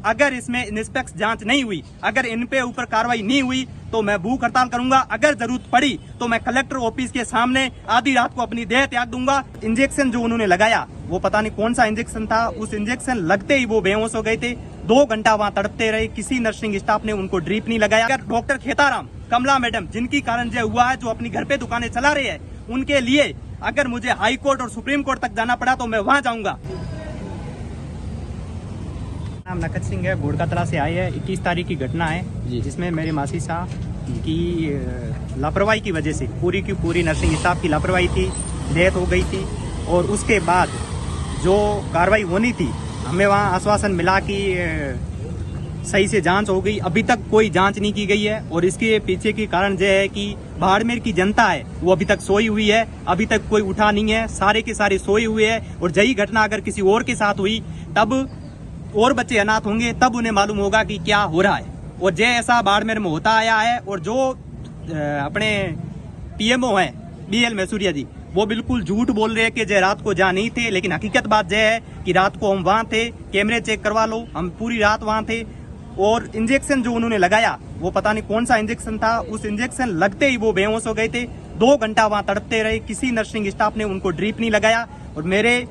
अगर इसमें निष्पक्ष जांच नहीं हुई, अगर इन पे ऊपर कार्रवाई नहीं हुई तो मैं भूख हड़ताल करूंगा। अगर जरूरत पड़ी तो मैं कलेक्टर ऑफिस के सामने आधी रात को अपनी देह त्याग दूंगा। इंजेक्शन जो उन्होंने लगाया वो पता नहीं कौन सा इंजेक्शन था, उस इंजेक्शन लगते ही वो बेहोश हो गए थे। 2 घंटा वहां तड़पते रहे, किसी नर्सिंग स्टाफ ने उनको ड्रिप नहीं लगाया। अगर डॉक्टर खेताराम, कमला मैडम जिनकी कारण जो हुआ है, जो अपनी घर पे दुकानें चला रहे हैं, उनके लिए अगर मुझे हाई कोर्ट और सुप्रीम कोर्ट तक जाना पड़ा तो मैं वहां जाऊंगा। नाम नकद सिंह है, घोड़कातला से आए हैं। 21 तारीख की घटना है जिसमें मेरे मासी साहब की लापरवाही की वजह से पूरी की पूरी नर्सिंग स्टाफ की लापरवाही थी, डेथ हो गई थी। और उसके बाद जो कार्रवाई होनी थी, हमें वहाँ आश्वासन मिला कि सही से जांच हो गई। अभी तक कोई जांच नहीं की गई है और इसके पीछे की कारण यह है कि बाड़मेर की जनता है वो अभी तक सोई हुई है, अभी तक कोई उठा नहीं है, सारे के सारे सोए हुए हैं। और यही घटना अगर किसी और के साथ हुई तब और बच्चे अनाथ होंगे, तब उन्हें मालूम होगा कि क्या हो रहा है। और जय ऐसा बाड़मेर में होता आया है। और जो अपने पीएमओ हैं BL मैसूरिया जी, वो बिल्कुल झूठ बोल रहे हैं कि जय रात को जहाँ नहीं थे, लेकिन हकीकत बात यह है कि रात को हम वहाँ थे। कैमरे चेक करवा लो, हम पूरी रात वहाँ थे। और इंजेक्शन जो उन्होंने लगाया वो पता नहीं कौन सा इंजेक्शन था, उस इंजेक्शन लगते ही वो बेहोश हो गए थे। 2 घंटा वहाँ तड़पते रहे, किसी नर्सिंग स्टाफ ने उनको ड्रिप नहीं लगाया। और मेरे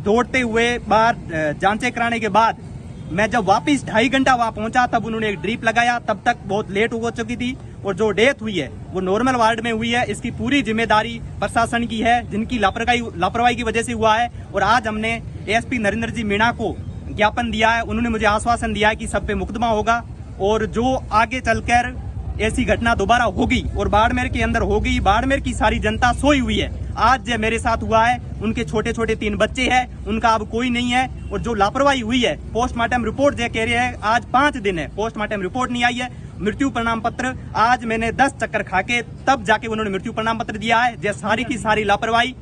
दौड़ते हुए बाहर जांचें कराने के बाद मैं जब वापस 2.5 घंटा वहां पहुंचा तब उन्होंने एक ड्रिप लगाया, तब तक बहुत लेट हो चुकी थी। और जो डेथ हुई है वो नॉर्मल वार्ड में हुई है। इसकी पूरी जिम्मेदारी प्रशासन की है, जिनकी लापरवाही की वजह से हुआ है। और आज हमने ASP नरेंद्र जी मीणा को ज्ञापन दिया है। उन्होंने मुझे आश्वासन दिया है कि सब पे मुकदमा होगा और जो आगे चलकर ऐसी घटना दोबारा होगी और बाड़मेर के अंदर होगी। बाड़मेर की सारी जनता सोई हुई है। आज जो मेरे साथ हुआ है, उनके छोटे छोटे 3 बच्चे हैं, उनका अब कोई नहीं है। और जो लापरवाही हुई है, पोस्टमार्टम रिपोर्ट जो कह रहे हैं आज 5 दिन है, पोस्टमार्टम रिपोर्ट नहीं आई है। मृत्यु प्रमाण पत्र आज मैंने 10 चक्कर खा के तब जाके उन्होंने मृत्यु प्रमाण पत्र दिया है। जो सारी की सारी लापरवाही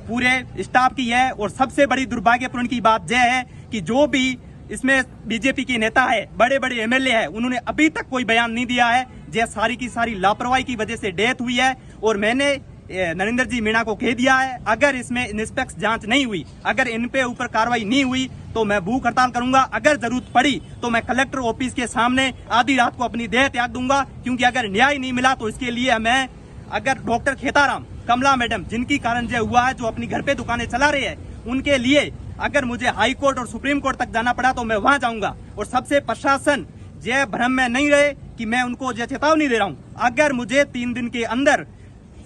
पूरे स्टाफ की है। और सबसे बड़ी दुर्भाग्यपूर्ण की बात यह है कि जो भी इसमें बीजेपी के नेता है, बड़े बड़े MLA है, उन्होंने अभी तक कोई बयान नहीं दिया है। यह सारी की सारी लापरवाही की वजह से डेथ हुई है। और मैंने नरेंद्र जी मीणा को कह दिया है, अगर इसमें निष्पक्ष जांच नहीं हुई, अगर इन पे ऊपर कार्रवाई नहीं हुई तो मैं भूख हड़ताल करूंगा। अगर जरूरत पड़ी तो मैं कलेक्टर ऑफिस के सामने आधी रात को अपनी देह त्याग दूंगा। क्योंकि अगर न्याय नहीं मिला तो इसके लिए मैं, अगर डॉक्टर खेताराम, कमला मैडम जिनकी कारण जो हुआ है, जो अपनी घर पे दुकानें चला रहे हैं, उनके लिए अगर मुझे हाई कोर्ट और सुप्रीम कोर्ट तक जाना पड़ा तो मैं वहां जाऊंगा। और सबसे प्रशासन ये भ्रम में नहीं रहे कि मैं उनको चेतावनी दे रहा हूं। अगर मुझे 3 दिन के अंदर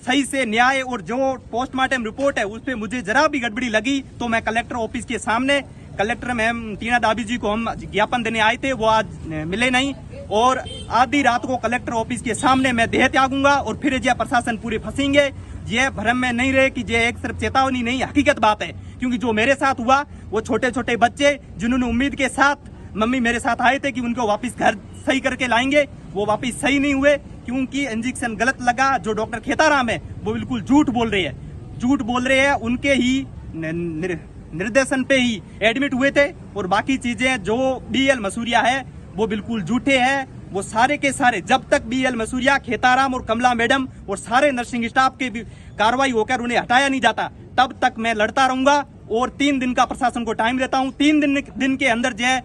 सही से न्याय और जो पोस्टमार्टम रिपोर्ट है उस पर मुझे जरा भी गड़बड़ी लगी तो मैं कलेक्टर ऑफिस के सामने, कलेक्टर मैम टीना दाबी जी को हम ज्ञापन देने आए थे, वो आज मिले नहीं। और आधी रात को कलेक्टर ऑफिस के सामने मैं देह त्यागूंगा। और फिर यह प्रशासन पूरे फंसेंगे। ये भ्रम में नहीं रहे कि ये एक सिर्फ चेतावनी नहीं, हकीकत बात है। क्योंकि जो मेरे साथ हुआ, वो छोटे छोटे बच्चे जिन्होंने उम्मीद के साथ मम्मी मेरे साथ आए थे कि उनको वापस घर सही करके लाएंगे, वो वापस सही नहीं हुए क्योंकि इंजेक्शन गलत लगा। जो डॉक्टर खेताराम है वो बिल्कुल झूठ बोल रहे हैं। उनके ही निर्देशन पे ही एडमिट हुए थे। और बाकी चीजें जो BL मैसूरिया है वो बिल्कुल झूठे हैं। वो सारे के सारे, जब तक BL मैसूरिया, खेताराम और कमला मैडम और सारे नर्सिंग स्टाफ के कार्रवाई होकर उन्हें हटाया नहीं जाता, तब तक मैं लड़ता रहूंगा। और 3 दिन का प्रशासन को टाइम देता हूं। 3 दिन के अंदर जो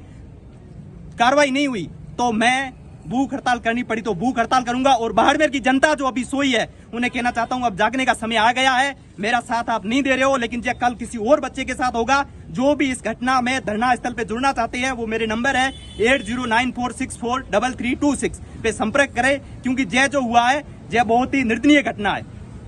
कार्रवाई नहीं हुई तो मैं भूख हड़ताल करनी पड़ी तो भूख हड़ताल करूंगा। और बाड़मेर की जनता जो अभी सोई है, उन्हें कहना चाहता हूं अब जागने का समय आ गया है। मेरा साथ आप नहीं दे रहे हो, लेकिन जब कल किसी और बच्चे के साथ होगा, जो भी इस घटना में धरना स्थल पे जुड़ना चाहते हैं, वो मेरे नंबर है 8094643326 पे संपर्क करें। क्योंकि यह जो हुआ है यह बहुत ही निंदनीय घटना है।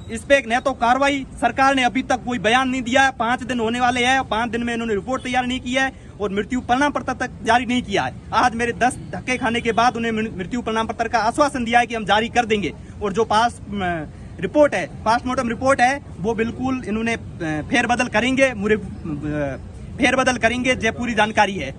इस पे न तो कार्रवाई, सरकार ने अभी तक कोई बयान नहीं दिया है। 5 दिन होने वाले हैं, 5 दिन में इन्होंने रिपोर्ट तैयार नहीं की है और मृत्यु प्रमाण पत्र तक जारी नहीं किया है। आज मेरे 10 धक्के खाने के बाद उन्हें मृत्यु प्रमाण पत्र का आश्वासन दिया है कि हम जारी कर देंगे। और जो पोस्टमार्टम रिपोर्ट है वो बिल्कुल इन्होंने फेरबदल करेंगे, जो पूरी जानकारी है।